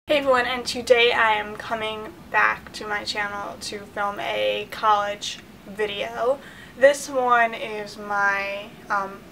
Hey everyone, and today I am coming back to my channel to film a college video. This one is my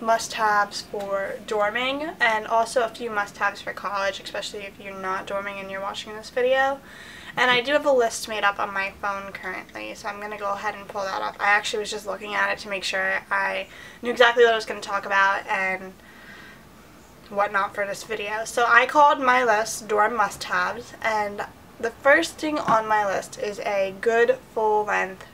must-haves for dorming, and also a few must-haves for college, especially if you're not dorming and you're watching this video. And I do have a list made up on my phone currently, so I'm going to go ahead and pull that up. I actually was just looking at it to make sure I knew exactly what I was going to talk about and whatnot for this video. So I called my list dorm must-haves, and the first thing on my list is a good full-length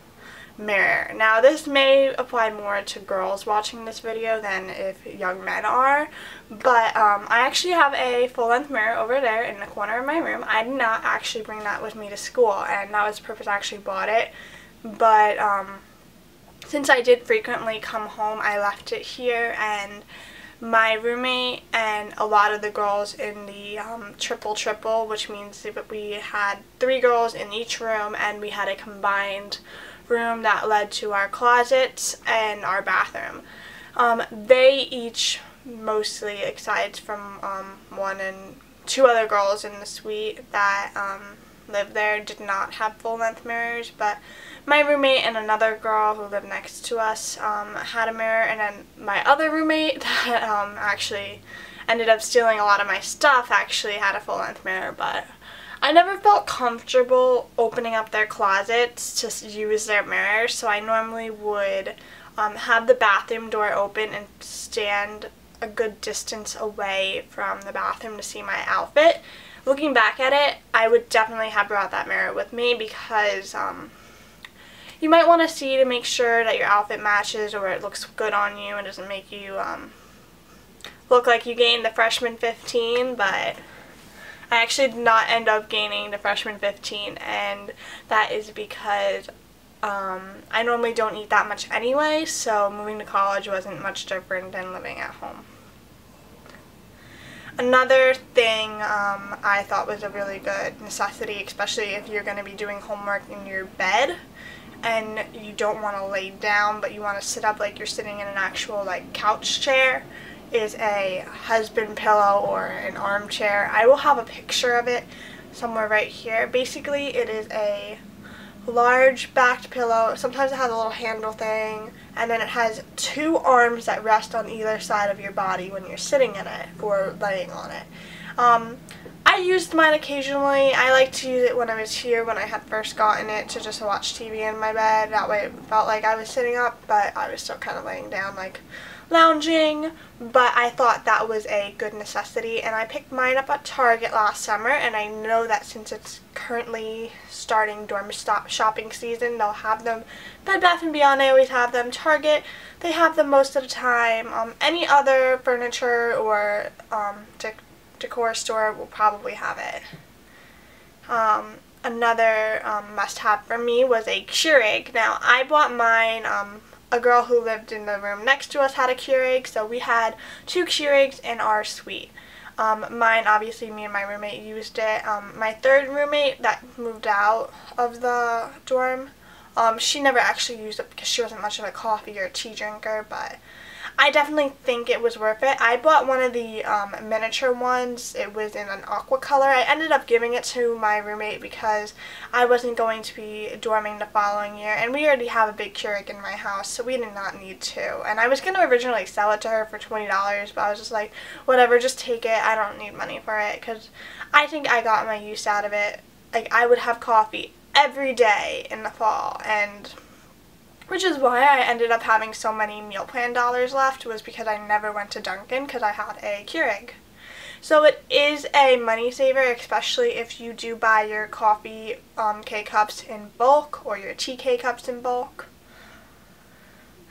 mirror. Now this may apply more to girls watching this video than if young men are, but I actually have a full-length mirror over there in the corner of my room. I did not actually bring that with me to school, and that was the purpose I actually bought it, but since I did frequently come home, I left it here, and my roommate and a lot of the girls in the triple, which means that we had 3 girls in each room, and we had a combined room that led to our closets and our bathroom. They each, mostly aside from 1 and 2 other girls in the suite that lived there, did not have full-length mirrors, but my roommate and another girl who lived next to us had a mirror, and then my other roommate that actually ended up stealing a lot of my stuff actually had a full-length mirror, but I never felt comfortable opening up their closets to use their mirror, so I normally would have the bathroom door open and stand a good distance away from the bathroom to see my outfit. Looking back at it, I would definitely have brought that mirror with me because you might want to see to make sure that your outfit matches or it looks good on you and doesn't make you look like you gained the freshman 15, but I actually did not end up gaining the freshman 15, and that is because I normally don't eat that much anyway, so moving to college wasn't much different than living at home. Another thing I thought was a really good necessity, especially if you're going to be doing homework in your bed and you don't want to lay down but you want to sit up like you're sitting in an actual couch chair, is a husband pillow or an armchair. I will have a picture of it somewhere right here. Basically, it is a large backed pillow. Sometimes it has a little handle thing, and then it has 2 arms that rest on either side of your body when you're sitting in it or laying on it. I used mine occasionally. I like to use it when I was here, when I had first gotten it, to just watch TV in my bed. That way it felt like I was sitting up, but I was still kind of laying down, lounging. But I thought that was a good necessity, and I picked mine up at Target last summer, and I know that since it's currently starting dorm shopping season, they'll have them. Bed Bath & Beyond, they always have them. Target, they have them most of the time. Any other furniture or decor store will probably have it. Another must-have for me was a Keurig. Now, I bought mine, a girl who lived in the room next to us had a Keurig, so we had 2 Keurigs in our suite. Mine, obviously, me and my roommate used it. My third roommate that moved out of the dorm, she never actually used it because she wasn't much of a coffee or tea drinker, but I definitely think it was worth it. I bought one of the miniature ones. It was in an aqua color. I ended up giving it to my roommate because I wasn't going to be dorming the following year, and we already have a big Keurig in my house, so we did not need 2. And I was going to originally sell it to her for $20, but I was just like, whatever, just take it. I don't need money for it because I think I got my use out of it. I would have coffee every day in the fall, and which is why I ended up having so many meal plan dollars left, was because I never went to Dunkin' because I had a Keurig. So it is a money saver, especially if you do buy your coffee K-cups in bulk or your tea K-cups in bulk.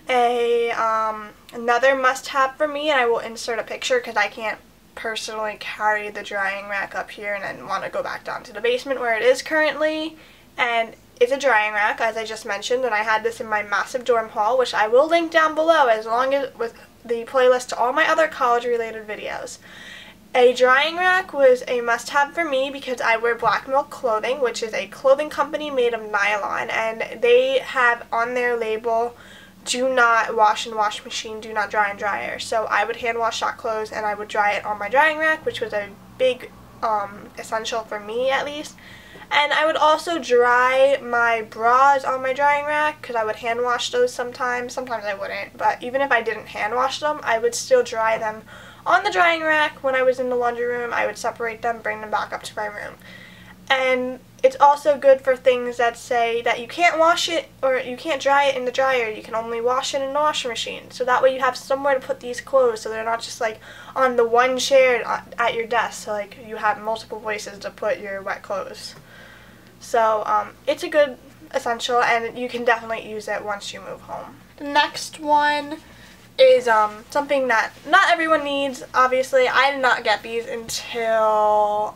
Another must-have for me, and I will insert a picture because I can't personally carry the drying rack up here and then want to go back down to the basement where it is currently, and it's a drying rack, as I just mentioned, and I had this in my massive dorm haul, which I will link down below as long as with the playlist to all my other college-related videos. A drying rack was a must-have for me because I wear Black Milk Clothing, which is a clothing company made of nylon, and they have on their label, do not wash in wash machine, do not dry in dryer. So I would hand wash that clothes and I would dry it on my drying rack, which was a big essential for me at least. And I would also dry my bras on my drying rack because I would hand wash those sometimes. Sometimes I wouldn't, but even if I didn't hand wash them, I would still dry them on the drying rack. When I was in the laundry room, I would separate them, bring them back up to my room. And it's also good for things that say that you can't wash it or you can't dry it in the dryer. You can only wash it in the washing machine. So that way you have somewhere to put these clothes so they're not just like on the one chair at your desk. So like you have multiple places to put your wet clothes. So it's a good essential, and you can definitely use it once you move home. The next one is something that not everyone needs. Obviously, I did not get these until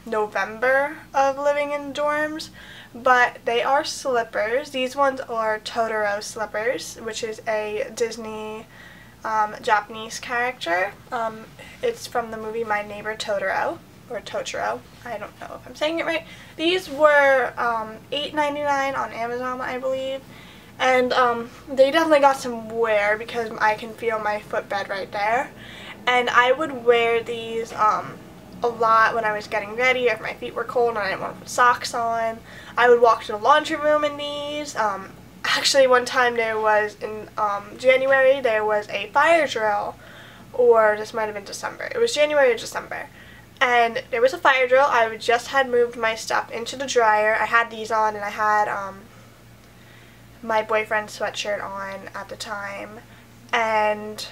November of living in dorms, but they are slippers. These ones are Totoro slippers, which is a Disney Japanese character. It's from the movie My Neighbor Totoro, or Totoro. I don't know if I'm saying it right. These were $8.99 on Amazon, I believe. And they definitely got some wear because I can feel my footbed right there. And I would wear these a lot when I was getting ready, if my feet were cold and I didn't want to put socks on. I would walk to the laundry room in these. Actually, one time there was, in January, there was a fire drill, or this might have been December. It was January or December. And there was a fire drill. I just had moved my stuff into the dryer. I had these on, and I had my boyfriend's sweatshirt on at the time. And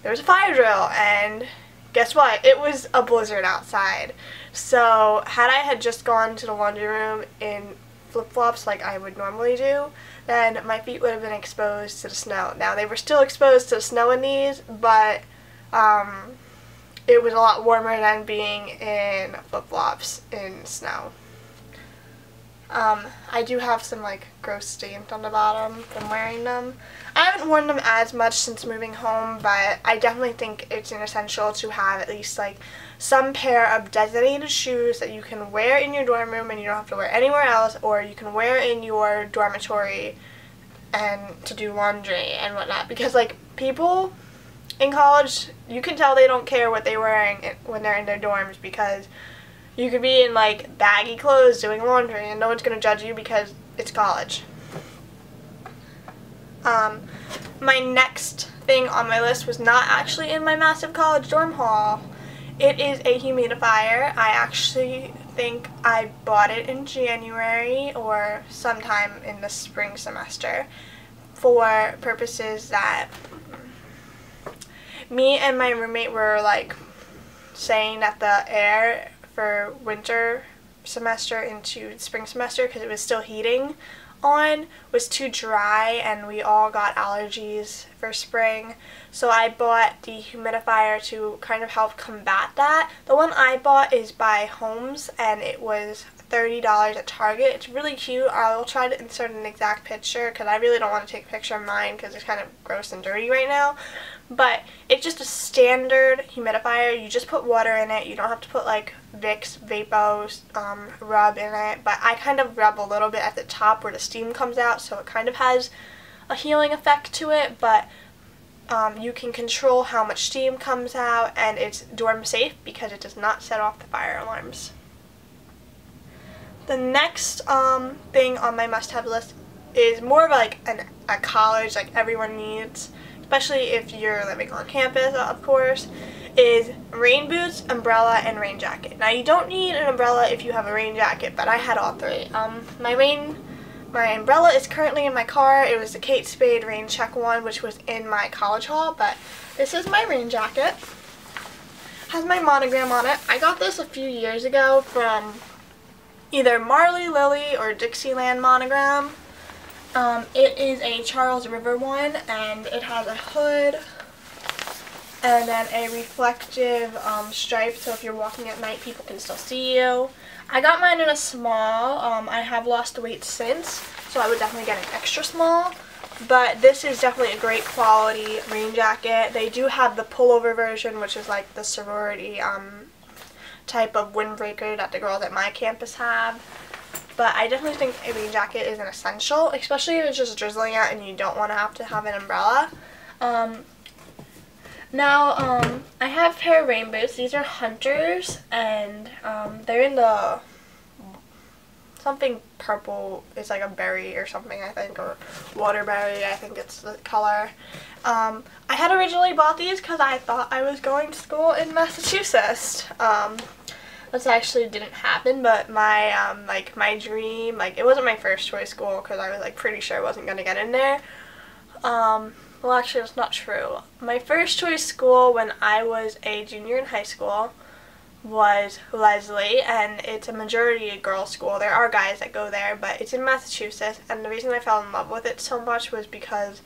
there was a fire drill, and guess what? It was a blizzard outside. So had I had just gone to the laundry room in flip-flops like I would normally do, then my feet would have been exposed to the snow. Now, they were still exposed to the snow in these, but it was a lot warmer than being in flip-flops in snow. I do have some like gross stains on the bottom from wearing them. I haven't worn them as much since moving home, but I definitely think it's an essential to have at least like some pair of designated shoes that you can wear in your dorm room and you don't have to wear anywhere else, or you can wear in your dormitory and to do laundry and whatnot. Because like people in college, you can tell they don't care what they're wearing when they're in their dorms, because you could be in like baggy clothes doing laundry and no one's going to judge you because it's college. My next thing on my list was not actually in my massive college dorm hall. It is a humidifier. I actually think I bought it in January or sometime in the spring semester for purposes that me and my roommate were like saying that the air for winter semester into spring semester, because it was still heating on, was too dry, and we all got allergies for spring. So I bought the humidifier to kind of help combat that. The one I bought is by Homes, and it was $30 at Target. It's really cute. I'll try to insert an exact picture because I really don't want to take a picture of mine because it's kind of gross and dirty right now. But it's just a standard humidifier. You just put water in it. You don't have to put like Vicks Vapo rub in it. But I kind of rub a little bit at the top where the steam comes out, so it kind of has a healing effect to it. But you can control how much steam comes out, and it's dorm safe because it does not set off the fire alarms. The next thing on my must-have list is more of like a college, like everyone needs, especially if you're living on campus, of course, is rain boots, umbrella, and rain jacket. Now, you don't need an umbrella if you have a rain jacket, but I had all three. My umbrella is currently in my car. It was the Kate Spade Rain Check one, which was in my college hall, but this is my rain jacket. Has my monogram on it. I got this a few years ago from either Marley, Lily, or Dixieland monogram. It is a Charles River one, and it has a hood and then a reflective stripe, so if you're walking at night, people can still see you. I got mine in a small. I have lost weight since, so I would definitely get an extra small. But this is definitely a great quality rain jacket. They do have the pullover version, which is like the sorority type of windbreaker that the girls at my campus have. But I definitely think a rain jacket is an essential, especially if it's just drizzling out and you don't want to have an umbrella. Now, I have a pair of rain boots. These are Hunters, and they're in the something purple. It's like a berry or something, I think, or waterberry, I think it's the color. I had originally bought these because I thought I was going to school in Massachusetts. This actually didn't happen, but my my dream, it wasn't my first choice school because I was pretty sure I wasn't going to get in there. Well, actually, that's not true. My first choice school when I was a junior in high school was Leslie, and it's a majority girls school. There are guys that go there, but it's in Massachusetts, and the reason I fell in love with it so much was because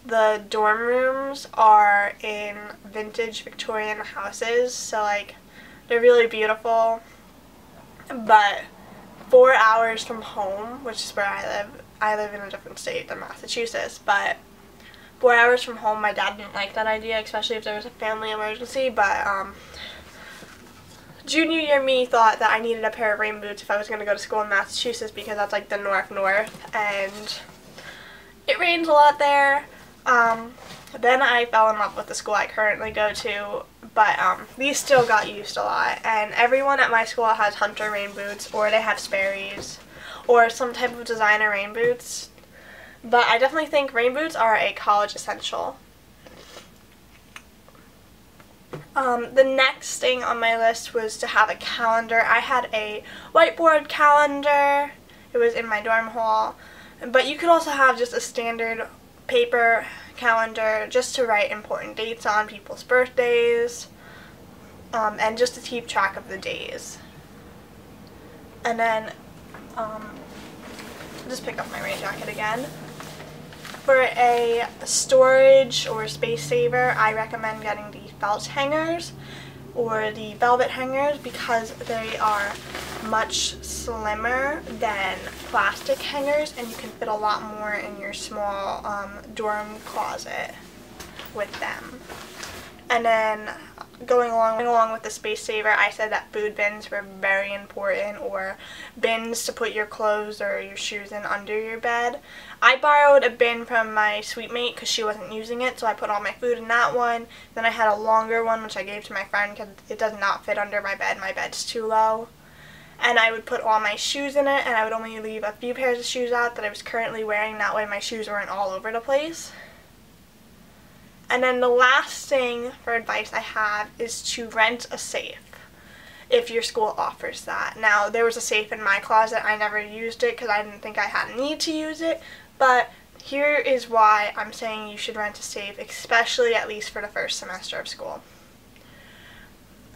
the dorm rooms are in vintage Victorian houses, so they're really beautiful. But 4 hours from home, which is where I live in a different state than Massachusetts, but 4 hours from home, my dad didn't like that idea, especially if there was a family emergency, but junior year me thought that I needed a pair of rain boots if I was going to go to school in Massachusetts because that's the north, and it rains a lot there. Then I fell in love with the school I currently go to, but these still got used a lot, and everyone at my school has Hunter rain boots, or they have Sperry's, or some type of designer rain boots. But I definitely think rain boots are a college essential. The next thing on my list was to have a calendar. I had a whiteboard calendar. It was in my dorm hall. But you could also have just a standard paper calendar just to write important dates on, people's birthdays, and just to keep track of the days. And then, just pick up my rain jacket again. For a storage or space saver, I recommend getting the felt hangers or the velvet hangers because they are much slimmer than plastic hangers, and you can fit a lot more in your small dorm closet with them. And then going along with the space saver, I said that food bins were very important, or bins to put your clothes or your shoes in under your bed. I borrowed a bin from my suite mate because she wasn't using it, so I put all my food in that one. Then I had a longer one which I gave to my friend because it does not fit under my bed. My bed's too low. And I would put all my shoes in it, and I would only leave a few pairs of shoes out that I was currently wearing. That way my shoes weren't all over the place. And then the last thing for advice I have is to rent a safe if your school offers that. Now, there was a safe in my closet. I never used it because I didn't think I had a need to use it, but here is why I'm saying you should rent a safe, especially at least for the first semester of school.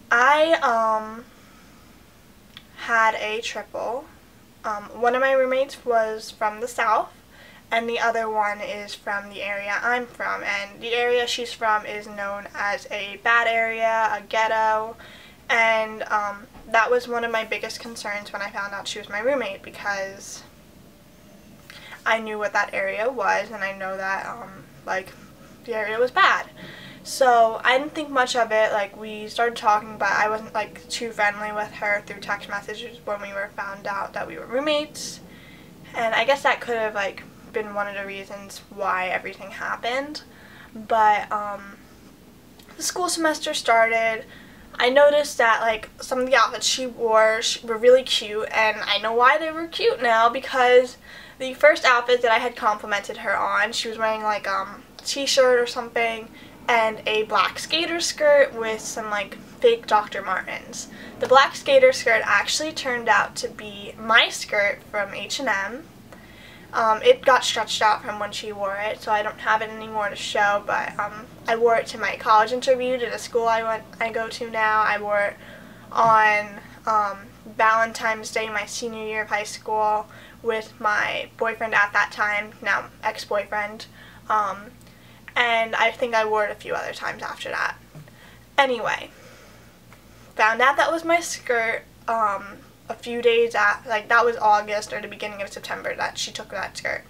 I had a triple. One of my roommates was from the South, and the other one is from the area I'm from, and the area she's from is known as a bad area, a ghetto, and that was one of my biggest concerns when I found out she was my roommate, because I knew what that area was, and I know that the area was bad. So I didn't think much of it. We started talking, but I wasn't too friendly with her through text messages when we were found out that we were roommates, and I guess that could have been one of the reasons why everything happened. But the school semester started. I noticed that some of the outfits she wore were really cute, and I know why they were cute now, because the first outfit that I had complimented her on, she was wearing a t-shirt or something and a black skater skirt with some fake Dr. Martens. The black skater skirt actually turned out to be my skirt from H&M. It got stretched out from when she wore it, so I don't have it anymore to show, but I wore it to my college interview to the school I go to now. I wore it on Valentine's Day, my senior year of high school, with my boyfriend at that time, now ex-boyfriend, and I think I wore it a few other times after that. Anyway, found out that was my skirt a few days after, that was August or the beginning of September that she took that skirt.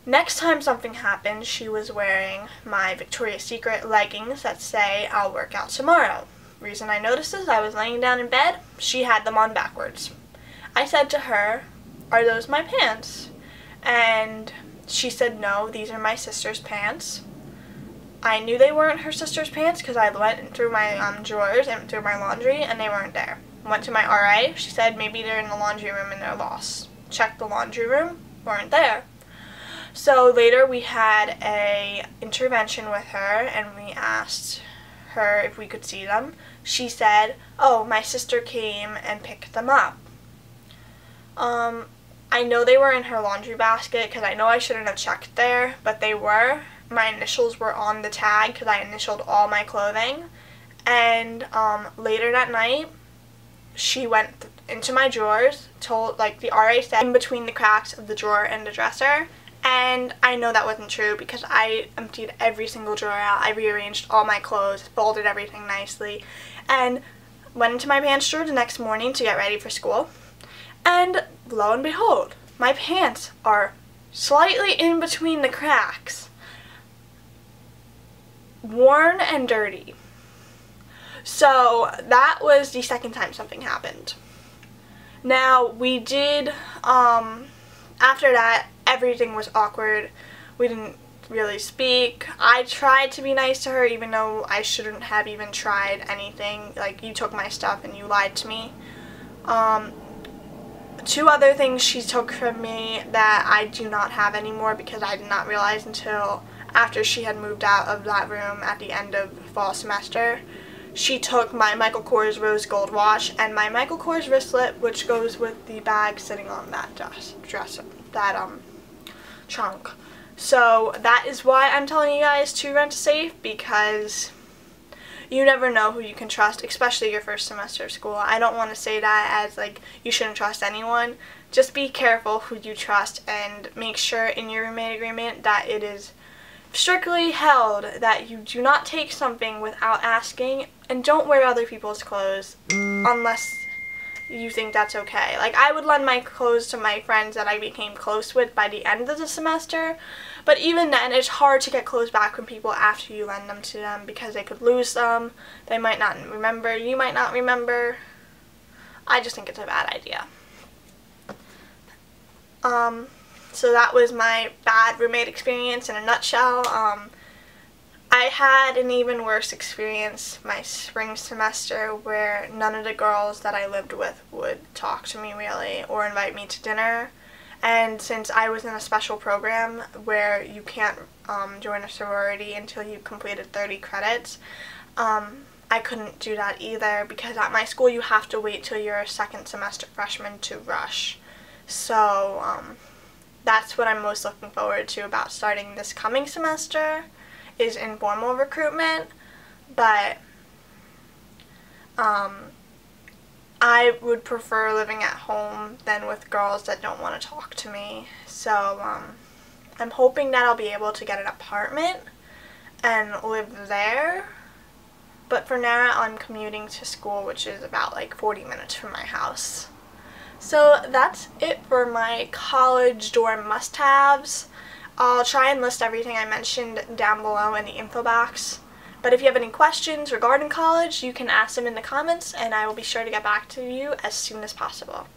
Next time something happened, she was wearing my Victoria's Secret leggings that say, "I'll work out tomorrow." Reason I noticed is I was laying down in bed, she had them on backwards. I said to her, "Are those my pants?" And she said, "No, these are my sister's pants." I knew they weren't her sister's pants because I went through my drawers and through my laundry, and they weren't there. Went to my RA. She said maybe they're in the laundry room and they're lost. Checked the laundry room. Weren't there. So later we had a intervention with her, and we asked her if we could see them. She said, "Oh, my sister came and picked them up." I know they were in her laundry basket because I know I shouldn't have checked there, but they were. My initials were on the tag because I initialed all my clothing. And later that night, she went into my drawers, the RA said, in between the cracks of the drawer and the dresser. And I know that wasn't true because I emptied every single drawer out. I rearranged all my clothes, folded everything nicely, and went into my pants drawer the next morning to get ready for school. And lo and behold, my pants are slightly in between the cracks, worn and dirty. So that was the second time something happened. Now we did, after that, everything was awkward. We didn't really speak. I tried to be nice to her even though I shouldn't have even tried anything. Like, you took my stuff and you lied to me. Two other things she took from me that I do not have anymore because I did not realize until after she had moved out of that room at the end of fall semester. She took my Michael Kors rose gold watch and my Michael Kors wristlet, which goes with the bag sitting on that trunk. So that is why I'm telling you guys to rent safe, because you never know who you can trust, especially your first semester of school. I don't want to say that as like you shouldn't trust anyone. Just be careful who you trust and make sure in your roommate agreement that it is strictly held that you do not take something without asking, and don't wear other people's clothes unless you think that's okay. Like, I would lend my clothes to my friends that I became close with by the end of the semester, but even then it's hard to get clothes back from people after you lend them to them because they could lose them, they might not remember, you might not remember. I just think it's a bad idea. So that was my bad roommate experience in a nutshell. I had an even worse experience my spring semester where none of the girls that I lived with would talk to me really or invite me to dinner. And since I was in a special program where you can't join a sorority until you completed 30 credits, I couldn't do that either because at my school you have to wait till you're a second semester freshman to rush. So that's what I'm most looking forward to about starting this coming semester, is informal recruitment. But I would prefer living at home than with girls that don't want to talk to me. So I'm hoping that I'll be able to get an apartment and live there. But for now I'm commuting to school, which is about like 40 minutes from my house. So that's it for my college dorm must-haves. I'll try and list everything I mentioned down below in the info box. But if you have any questions regarding college, you can ask them in the comments and I will be sure to get back to you as soon as possible.